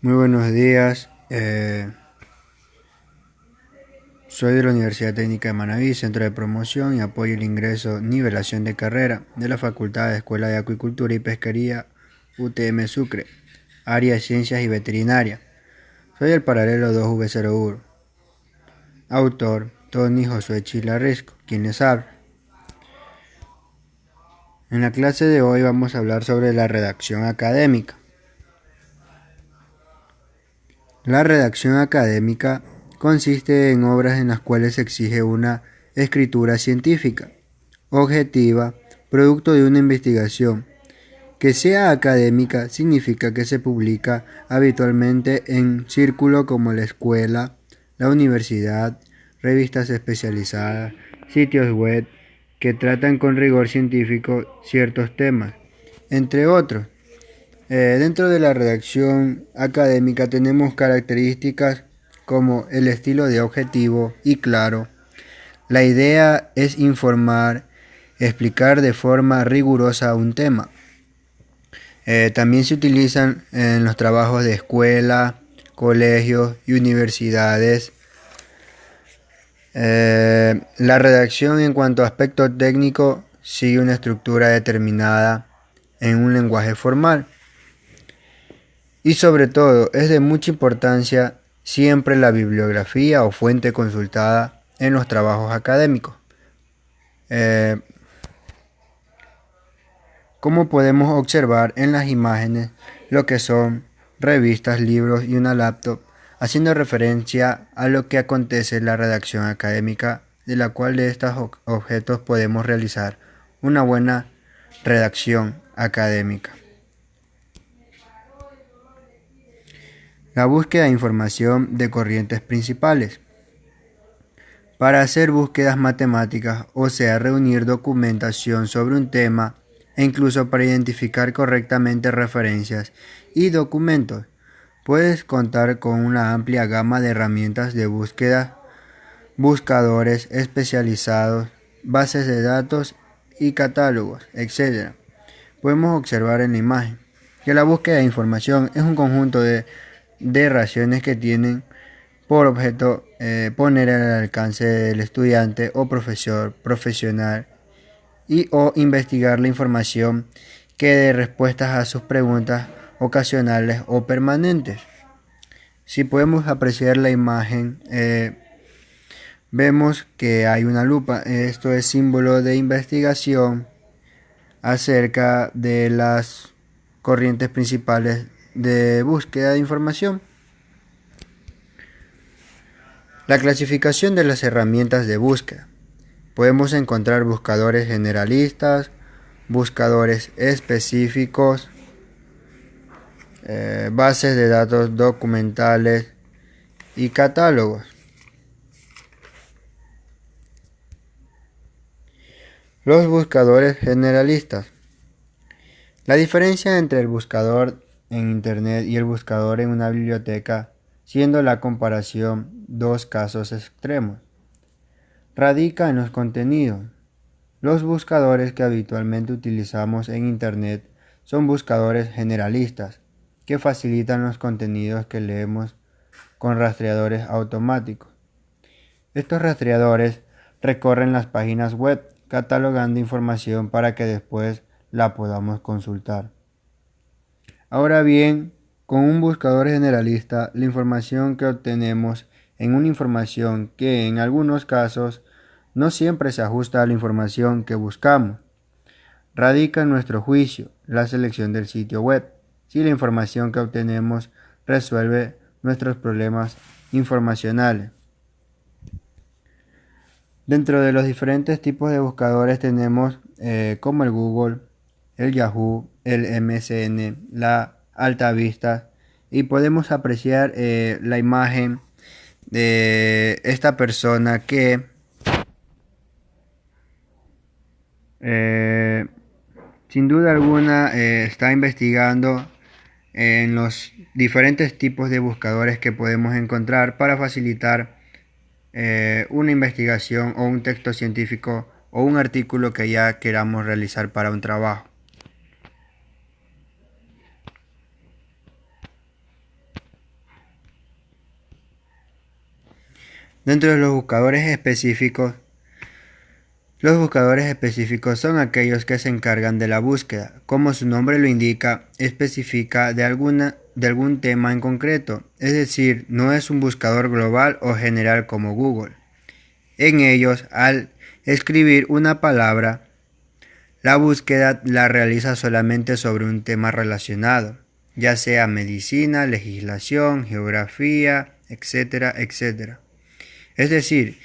Muy buenos días. Soy de la Universidad Técnica de Manabí, Centro de Promoción y Apoyo al Ingreso Nivelación de Carrera de la Facultad de Escuela de Acuicultura y Pesquería UTM Sucre, Área de Ciencias y Veterinaria. Soy el paralelo 2V01. Autor, Tony Josué Chilarrisco, quien les habla. En la clase de hoy vamos a hablar sobre la redacción académica. La redacción académica consiste en obras en las cuales se exige una escritura científica, objetiva, producto de una investigación. Que sea académica significa que se publica habitualmente en círculos como la escuela, la universidad, revistas especializadas, sitios web que tratan con rigor científico ciertos temas, entre otros. Dentro de la redacción académica tenemos características como el estilo de objetivo y claro. La idea es informar, explicar de forma rigurosa un tema. También se utilizan en los trabajos de escuela, colegios y universidades. La redacción en cuanto a aspecto técnico sigue una estructura determinada en un lenguaje formal. Y sobre todo, es de mucha importancia siempre la bibliografía o fuente consultada en los trabajos académicos. Como podemos observar en las imágenes, lo que son revistas, libros y una laptop, haciendo referencia a lo que acontece en la redacción académica, de la cual de estos objetos podemos realizar una buena redacción académica. La búsqueda de información de corrientes principales. Para hacer búsquedas matemáticas, o sea, reunir documentación sobre un tema e incluso para identificar correctamente referencias y documentos, puedes contar con una amplia gama de herramientas de búsqueda, buscadores especializados, bases de datos y catálogos, etc. Podemos observar en la imagen que la búsqueda de información es un conjunto de raciones que tienen por objeto poner al alcance del estudiante o profesor profesional y o investigar la información que dé respuestas a sus preguntas ocasionales o permanentes. Si podemos apreciar la imagen, vemos que hay una lupa. Esto es símbolo de investigación acerca de las corrientes principales de búsqueda de información. La clasificación de las herramientas de búsqueda. Podemos encontrar buscadores generalistas, buscadores específicos, bases de datos documentales y catálogos. Los buscadores generalistas. La diferencia entre el buscador en Internet y el buscador en una biblioteca, siendo la comparación dos casos extremos, radica en los contenidos. Los buscadores que habitualmente utilizamos en Internet son buscadores generalistas, que facilitan los contenidos que leemos con rastreadores automáticos. Estos rastreadores recorren las páginas web catalogando información para que después la podamos consultar. Ahora bien, con un buscador generalista, la información que obtenemos en una información que en algunos casos no siempre se ajusta a la información que buscamos. Radica en nuestro juicio la selección del sitio web, si la información que obtenemos resuelve nuestros problemas informacionales. Dentro de los diferentes tipos de buscadores tenemos como el Google, el Yahoo, el MSN, la Altavista, y podemos apreciar la imagen de esta persona que sin duda alguna está investigando en los diferentes tipos de buscadores que podemos encontrar para facilitar una investigación o un texto científico o un artículo que ya queramos realizar para un trabajo. Dentro de los buscadores específicos son aquellos que se encargan de la búsqueda. Como su nombre lo indica, específica de algún tema en concreto, es decir, no es un buscador global o general como Google. En ellos, al escribir una palabra, la búsqueda la realiza solamente sobre un tema relacionado, ya sea medicina, legislación, geografía, etcétera, etcétera. Es decir,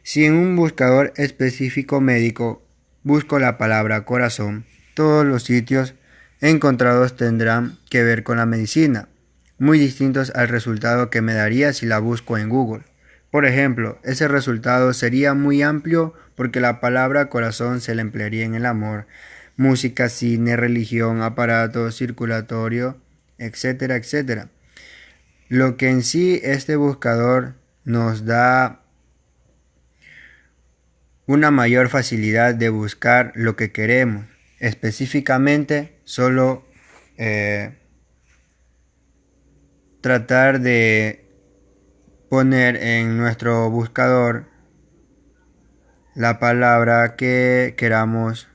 si en un buscador específico médico busco la palabra corazón, todos los sitios encontrados tendrán que ver con la medicina, muy distintos al resultado que me daría si la busco en Google. Por ejemplo, ese resultado sería muy amplio porque la palabra corazón se la emplearía en el amor, música, cine, religión, aparato circulatorio, etcétera, etcétera. Lo que en sí este buscador nos da una mayor facilidad de buscar lo que queremos. Específicamente, solo tratar de poner en nuestro buscador la palabra que queramos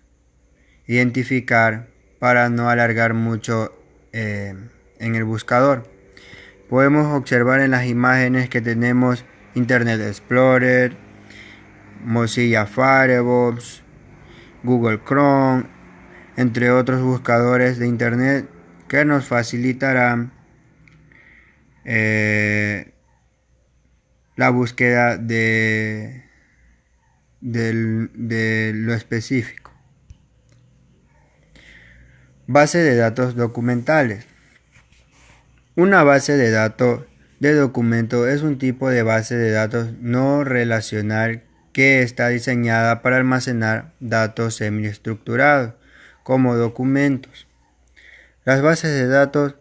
identificar para no alargar mucho en el buscador. Podemos observar en las imágenes que tenemos Internet Explorer, Mozilla Firefox, Google Chrome, entre otros buscadores de Internet que nos facilitarán la búsqueda de lo específico. Base de datos documentales. Una base de datos de documento es un tipo de base de datos no relacional que está diseñada para almacenar datos semiestructurados como documentos. Las bases de datos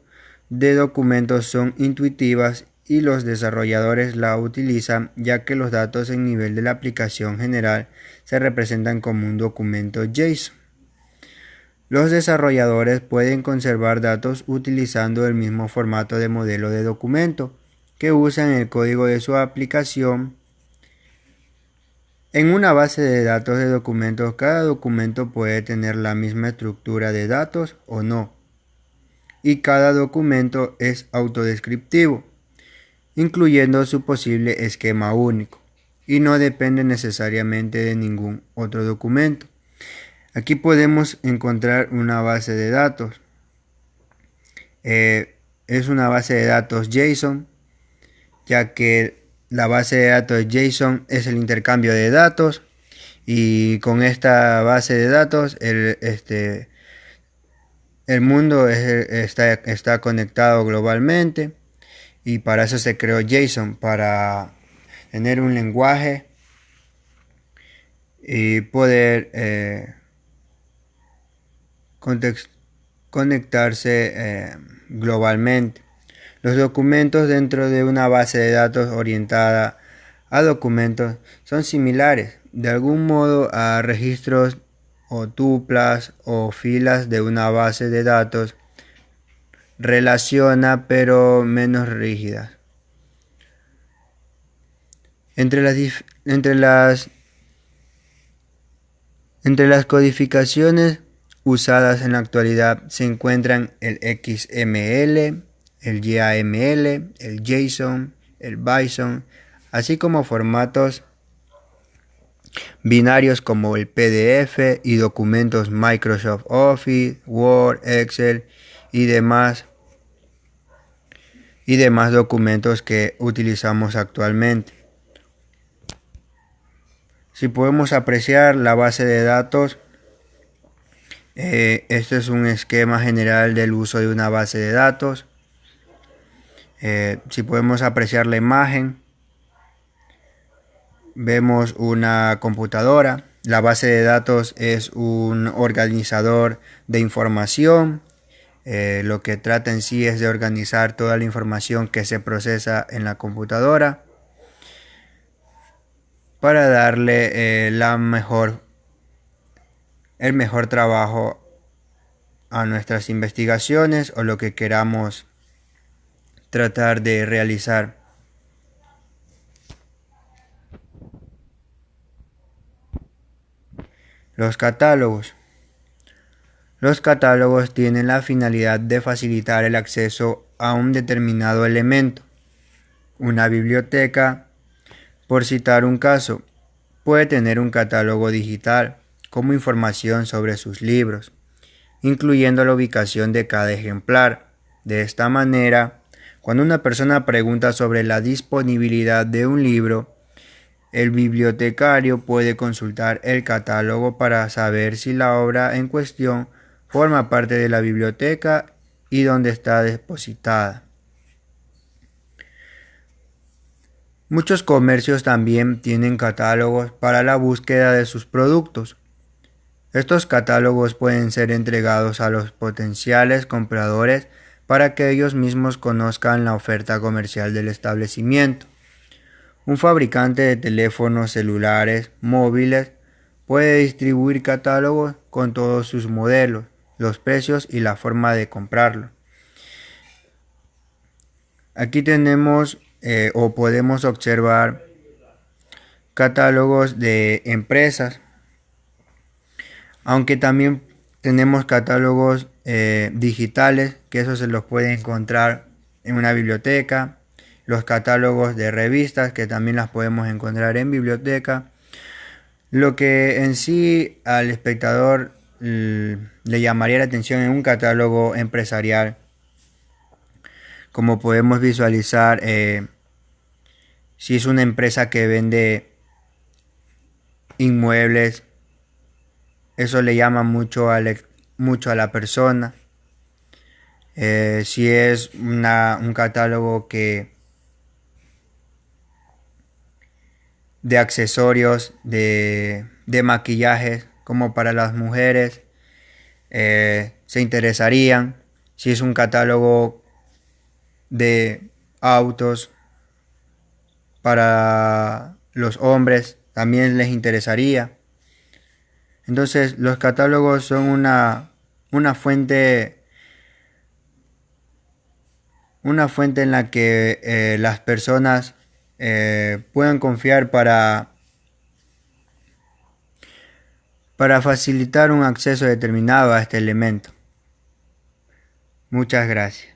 de documentos son intuitivas y los desarrolladores la utilizan ya que los datos en nivel de la aplicación general se representan como un documento JSON. Los desarrolladores pueden conservar datos utilizando el mismo formato de modelo de documento que usan en el código de su aplicación. En una base de datos de documentos, cada documento puede tener la misma estructura de datos o no, y cada documento es autodescriptivo, incluyendo su posible esquema único, y no depende necesariamente de ningún otro documento. Aquí podemos encontrar una base de datos. Es una base de datos JSON, ya que la base de datos JSON es el intercambio de datos y con esta base de datos el mundo está conectado globalmente y para eso se creó JSON, para tener un lenguaje y poder conectarse globalmente. Los documentos dentro de una base de datos orientada a documentos son similares de algún modo a registros o tuplas o filas de una base de datos relaciona pero menos rígidas. Entre las codificaciones usadas en la actualidad se encuentran el XML, el YAML, el JSON, el Bison, así como formatos binarios como el PDF y documentos Microsoft Office, Word, Excel y demás documentos que utilizamos actualmente. Si podemos apreciar la base de datos, este es un esquema general del uso de una base de datos. Si podemos apreciar la imagen, vemos una computadora. La base de datos es un organizador de información. Lo que trata en sí es de organizar toda la información que se procesa en la computadora para darle el mejor trabajo a nuestras investigaciones o lo que queramos tratar de realizar. Los catálogos. Los catálogos tienen la finalidad de facilitar el acceso a un determinado elemento. Una biblioteca, por citar un caso, puede tener un catálogo digital como información sobre sus libros, incluyendo la ubicación de cada ejemplar. De esta manera, cuando una persona pregunta sobre la disponibilidad de un libro, el bibliotecario puede consultar el catálogo para saber si la obra en cuestión forma parte de la biblioteca y dónde está depositada. Muchos comercios también tienen catálogos para la búsqueda de sus productos. Estos catálogos pueden ser entregados a los potenciales compradores para que ellos mismos conozcan la oferta comercial del establecimiento. Un fabricante de teléfonos celulares móviles puede distribuir catálogos con todos sus modelos, los precios y la forma de comprarlo. Aquí tenemos o podemos observar catálogos de empresas, aunque también tenemos catálogos digitales, que eso se los puede encontrar en una biblioteca. Los catálogos de revistas, que también las podemos encontrar en biblioteca. Lo que en sí al espectador le llamaría la atención en un catálogo empresarial, como podemos visualizar, si es una empresa que vende inmuebles, eso le llama mucho a la persona. Si es un catálogo de accesorios, de maquillajes, como para las mujeres, se interesarían. Si es un catálogo de autos para los hombres, también les interesaría. Entonces, los catálogos son una fuente en la que las personas puedan confiar para facilitar un acceso determinado a este elemento. Muchas gracias.